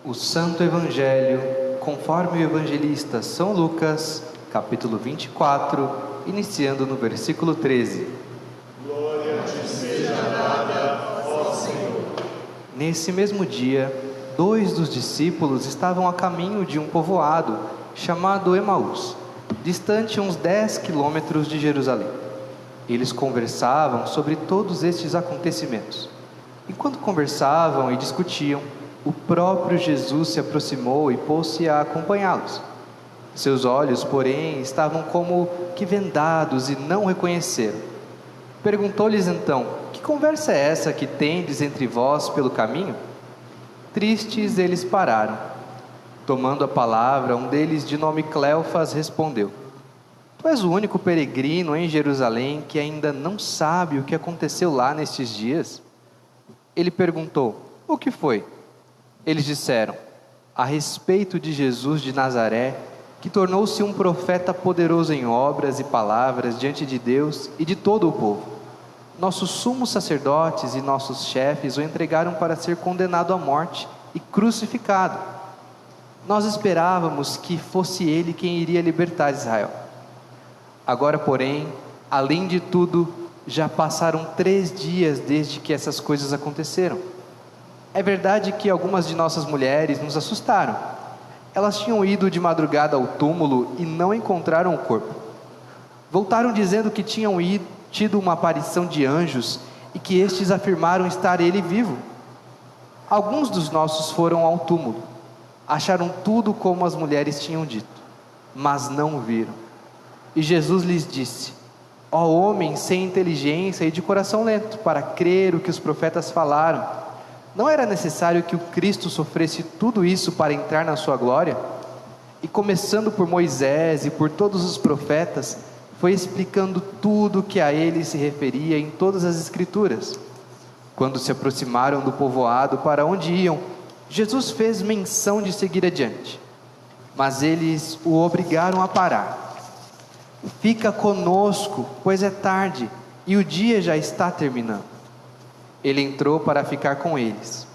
O Santo Evangelho, conforme o evangelista São Lucas, capítulo 24, iniciando no versículo 13. Glória te seja dada, ó Senhor. Nesse mesmo dia, 2 dos discípulos estavam a caminho de um povoado chamado Emaús, distante uns 10 quilômetros de Jerusalém. Eles conversavam sobre todos estes acontecimentos. Enquanto conversavam e discutiam, o próprio Jesus se aproximou e pôs-se a acompanhá-los. Seus olhos, porém, estavam como que vendados e não reconheceram. Perguntou-lhes então: que conversa é essa que tendes entre vós pelo caminho? Tristes, eles pararam. Tomando a palavra, um deles, de nome Cleofas, respondeu: Tu és o único peregrino em Jerusalém que ainda não sabe o que aconteceu lá nestes dias? Ele perguntou: o que foi? Eles disseram: a respeito de Jesus de Nazaré, que tornou-se um profeta poderoso em obras e palavras diante de Deus e de todo o povo. Nossos sumos sacerdotes e nossos chefes o entregaram para ser condenado à morte e crucificado. Nós esperávamos que fosse ele quem iria libertar Israel. Agora, porém, além de tudo, já passaram 3 dias desde que essas coisas aconteceram. É verdade que algumas de nossas mulheres nos assustaram. Elas tinham ido de madrugada ao túmulo e não encontraram o corpo. Voltaram dizendo que tinham tido uma aparição de anjos e que estes afirmaram estar ele vivo. Alguns dos nossos foram ao túmulo. Acharam tudo como as mulheres tinham dito, mas não o viram. E Jesus lhes disse: ó homem sem inteligência e de coração lento, para crer o que os profetas falaram, não era necessário que o Cristo sofresse tudo isso para entrar na sua glória? E começando por Moisés e por todos os profetas, foi explicando tudo que a ele se referia em todas as Escrituras. Quando se aproximaram do povoado para onde iam, Jesus fez menção de seguir adiante, mas eles o obrigaram a parar. Fica conosco, pois é tarde e o dia já está terminando. Ele entrou para ficar com eles.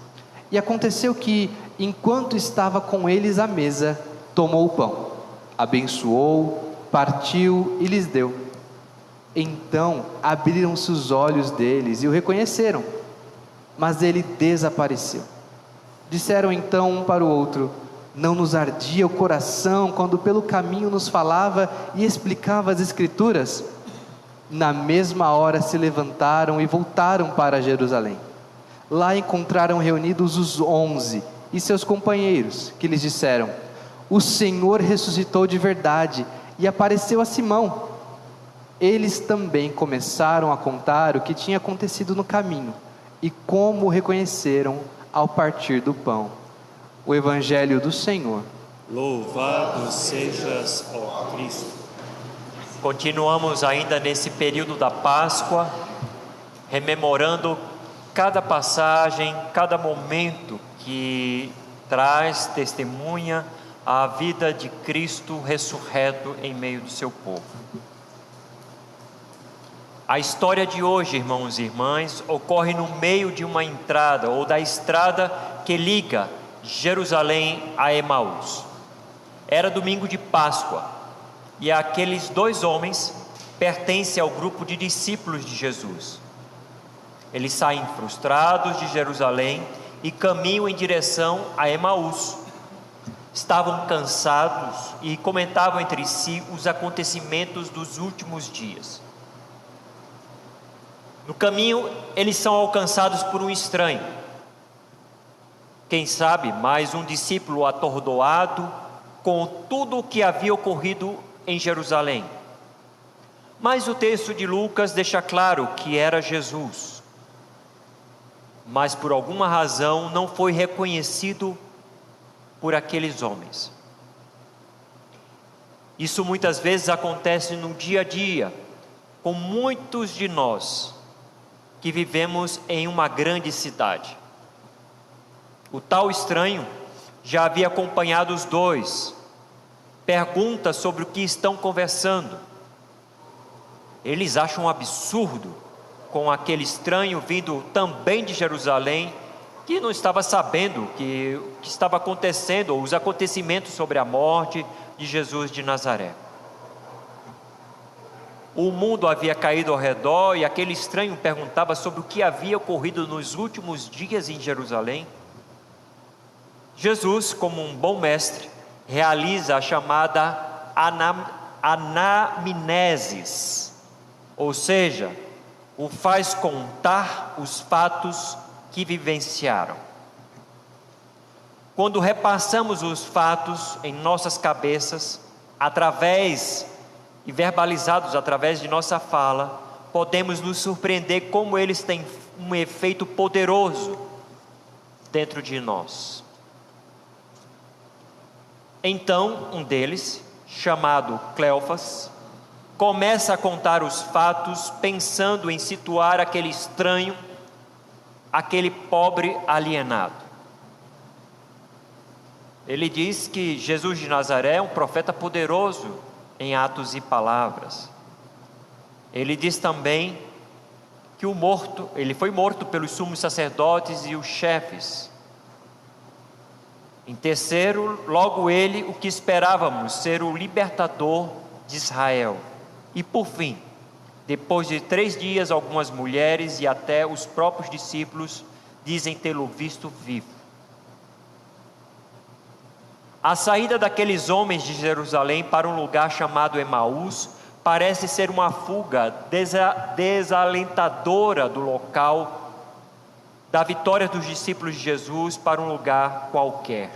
E aconteceu que, enquanto estava com eles à mesa, tomou o pão, abençoou, partiu e lhes deu. Então abriram-se os olhos deles e o reconheceram, mas ele desapareceu. Disseram então um para o outro: não nos ardia o coração quando pelo caminho nos falava e explicava as Escrituras? Na mesma hora se levantaram e voltaram para Jerusalém. Lá encontraram reunidos os 11 e seus companheiros, que lhes disseram: o Senhor ressuscitou de verdade e apareceu a Simão. Eles também começaram a contar o que tinha acontecido no caminho e como o reconheceram ao partir do pão. O Evangelho do Senhor. Louvado sejas, ó Cristo. Continuamos ainda nesse período da Páscoa, rememorando cada passagem, cada momento que testemunha a vida de Cristo ressurreto em meio do seu povo. A história de hoje, irmãos e irmãs, ocorre no meio de uma entrada, ou da estrada que liga Jerusalém a Emaús. Era domingo de Páscoa, e aqueles 2 homens pertencem ao grupo de discípulos de Jesus. Eles saem frustrados de Jerusalém e caminham em direção a Emaús. Estavam cansados e comentavam entre si os acontecimentos dos últimos dias. No caminho, eles são alcançados por um estranho. Quem sabe, mais um discípulo atordoado com tudo o que havia ocorrido em Jerusalém. Mas o texto de Lucas deixa claro que era Jesus. Mas por alguma razão não foi reconhecido por aqueles homens. Isso muitas vezes acontece no dia a dia, com muitos de nós que vivemos em uma grande cidade. O tal estranho já havia acompanhado os 2, pergunta sobre o que estão conversando. Eles acham um absurdo com aquele estranho vindo também de Jerusalém que não estava sabendo o que estava acontecendo, ou os acontecimentos sobre a morte de Jesus de Nazaré. O mundo havia caído ao redor e aquele estranho perguntava sobre o que havia ocorrido nos últimos dias em Jerusalém. Jesus, como um bom mestre, realiza a chamada anamnesis, ou seja, o faz contar os fatos que vivenciaram. Quando repassamos os fatos em nossas cabeças, e verbalizados através de nossa fala, podemos nos surpreender como eles têm um efeito poderoso dentro de nós. Então, um deles, chamado Cleofas, começa a contar os fatos, pensando em situar aquele estranho, aquele pobre alienado. Ele diz que Jesus de Nazaré é um profeta poderoso em atos e palavras. Ele diz também que ele foi morto pelos sumos sacerdotes e os chefes. Em terceiro, logo ele, o que esperávamos, ser o libertador de Israel. E por fim, depois de 3 dias, algumas mulheres e até os próprios discípulos dizem tê-lo visto vivo. A saída daqueles homens de Jerusalém para um lugar chamado Emaús parece ser uma fuga desalentadora do local da vitória dos discípulos de Jesus para um lugar qualquer.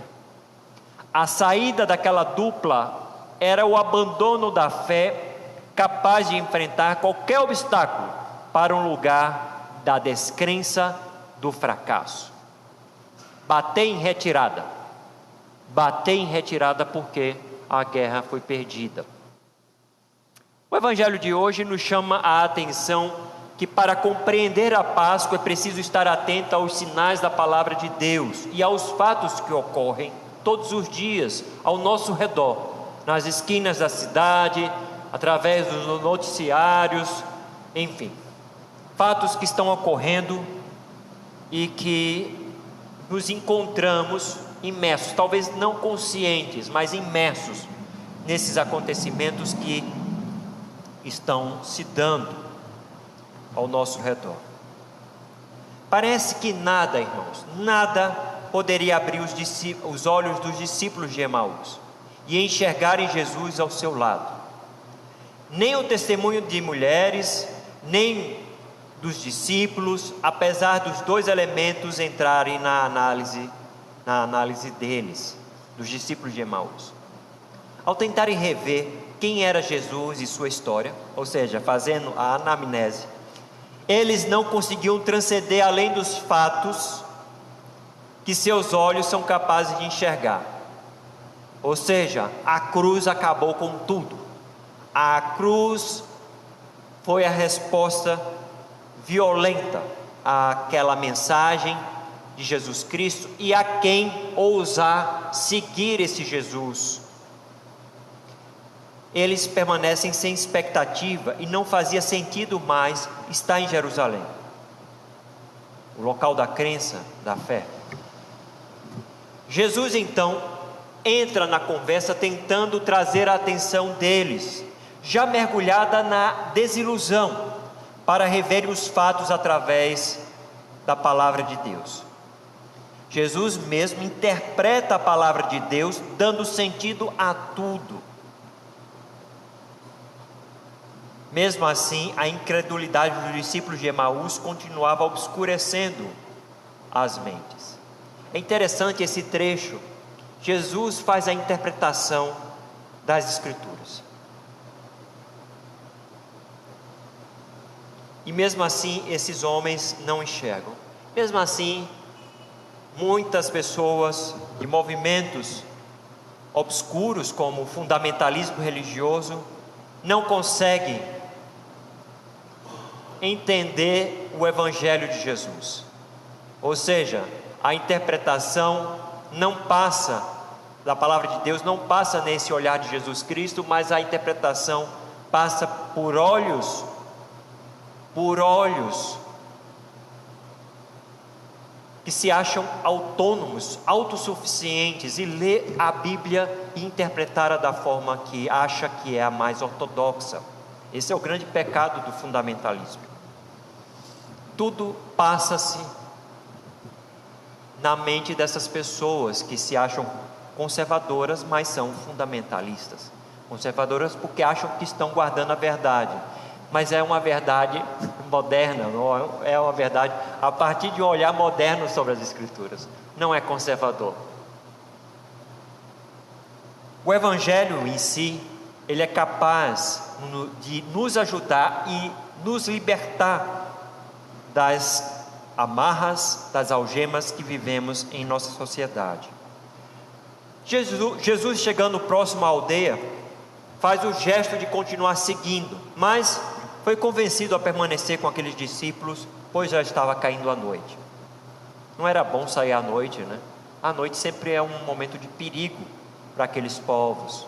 A saída daquela dupla era o abandono da fé, capaz de enfrentar qualquer obstáculo para um lugar da descrença, do fracasso. Bater em retirada porque a guerra foi perdida. O evangelho de hoje nos chama a atenção que para compreender a Páscoa é preciso estar atento aos sinais da palavra de Deus e aos fatos que ocorrem todos os dias ao nosso redor, nas esquinas da cidade, através dos noticiários, enfim, fatos que estão ocorrendo e que nos encontramos imersos, talvez não conscientes, mas imersos nesses acontecimentos que estão se dando ao nosso redor. Parece que nada, irmãos, nada poderia abrir os olhos dos discípulos de Emaús e enxergarem Jesus ao seu lado. Nem o testemunho de mulheres, nem dos discípulos, apesar dos 2 elementos entrarem na análise deles, dos discípulos de Emaús. Ao tentarem rever quem era Jesus e sua história, ou seja, fazendo a anamnese, eles não conseguiam transcender além dos fatos que seus olhos são capazes de enxergar. Ou seja, a cruz acabou com tudo. A cruz foi a resposta violenta àquela mensagem de Jesus Cristo e a quem ousar seguir esse Jesus. Eles permanecem sem expectativa e não fazia sentido mais estar em Jerusalém, o local da crença, da fé. Jesus então entra na conversa tentando trazer a atenção deles, já mergulhada na desilusão, para rever os fatos através da palavra de Deus. Jesus mesmo interpreta a palavra de Deus, dando sentido a tudo. Mesmo assim, a incredulidade dos discípulos de Emaús continuava obscurecendo as mentes. É interessante esse trecho. Jesus faz a interpretação das Escrituras. E mesmo assim, esses homens não enxergam. Mesmo assim, muitas pessoas e movimentos obscuros, como o fundamentalismo religioso, não conseguem entender o Evangelho de Jesus. Ou seja, a interpretação não passa, da palavra de Deus, não passa nesse olhar de Jesus Cristo, mas a interpretação passa por olhos que se acham autônomos, autossuficientes e lê a Bíblia e interpretar da forma que acha que é a mais ortodoxa. Esse é o grande pecado do fundamentalismo. Tudo passa-se na mente dessas pessoas que se acham conservadoras, mas são fundamentalistas. Conservadoras porque acham que estão guardando a verdade, mas é uma verdade moderna, é uma verdade a partir de um olhar moderno sobre as Escrituras, não é conservador. O Evangelho em si, ele é capaz de nos ajudar e nos libertar das amarras, das algemas que vivemos em nossa sociedade. Jesus chegando próximo à aldeia, faz o gesto de continuar seguindo, mas foi convencido a permanecer com aqueles discípulos, pois já estava caindo a noite. Não era bom sair à noite, né? A noite sempre é um momento de perigo para aqueles povos,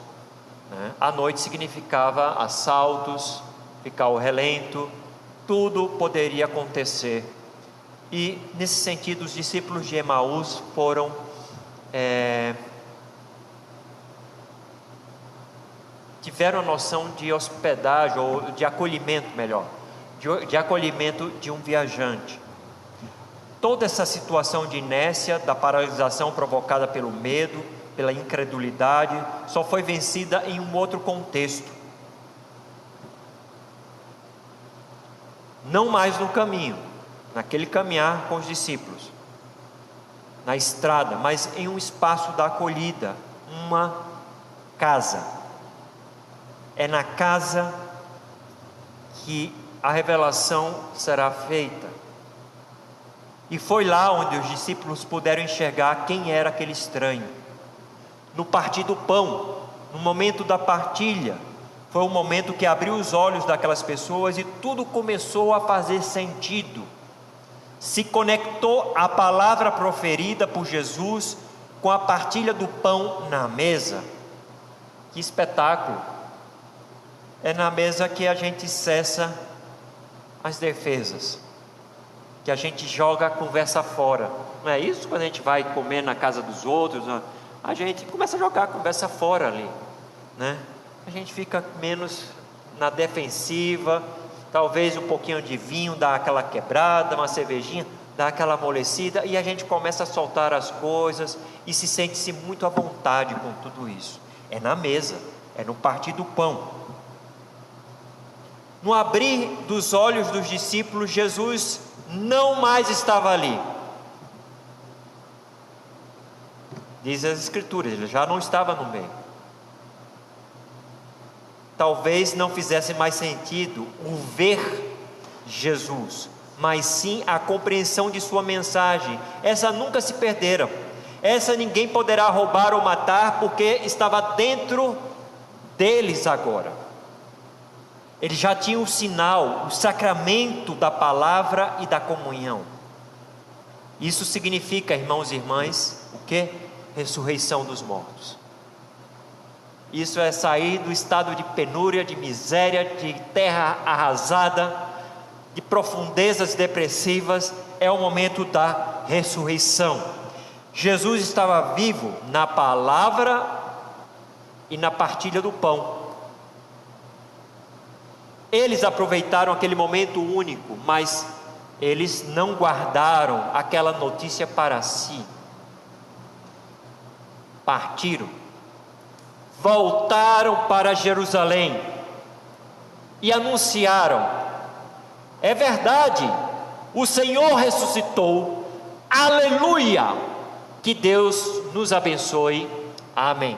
né? A noite significava assaltos, ficar ao relento, tudo poderia acontecer. E nesse sentido, os discípulos de Emaús foram tiveram a noção de hospedagem, ou de acolhimento melhor, de acolhimento de um viajante. Toda essa situação de inércia, da paralisação provocada pelo medo, pela incredulidade, só foi vencida em um outro contexto. Não mais no caminho, naquele caminhar com os discípulos, na estrada, mas em um espaço da acolhida, uma casa. É na casa que a revelação será feita. E foi lá onde os discípulos puderam enxergar quem era aquele estranho. No partir do pão, no momento da partilha, foi um momento que abriu os olhos daquelas pessoas e tudo começou a fazer sentido. Se conectou a palavra proferida por Jesus com a partilha do pão na mesa. Que espetáculo! É na mesa que a gente cessa as defesas, que a gente joga a conversa fora. Não é isso? Quando a gente vai comer na casa dos outros, a gente começa a jogar a conversa fora ali, né? A gente fica menos na defensiva, talvez um pouquinho de vinho dá aquela quebrada, uma cervejinha dá aquela amolecida, e a gente começa a soltar as coisas e se sente-se muito à vontade com tudo isso. É na mesa, é no partir do pão. No abrir dos olhos dos discípulos, Jesus não mais estava ali. Diz as Escrituras, ele já não estava no meio. Talvez não fizesse mais sentido o ver Jesus, mas sim a compreensão de sua mensagem. Essa nunca se perderam. Essa ninguém poderá roubar ou matar, porque estava dentro deles agora. Ele já tinha o sinal, o sacramento da palavra e da comunhão. Isso significa, irmãos e irmãs, o que? Ressurreição dos mortos. Isso é sair do estado de penúria, de miséria, de terra arrasada, de profundezas depressivas. É o momento da ressurreição. Jesus estava vivo na palavra e na partilha do pão. Eles aproveitaram aquele momento único, mas eles não guardaram aquela notícia para si. Partiram, voltaram para Jerusalém e anunciaram: é verdade, o Senhor ressuscitou, aleluia, que Deus nos abençoe, amém.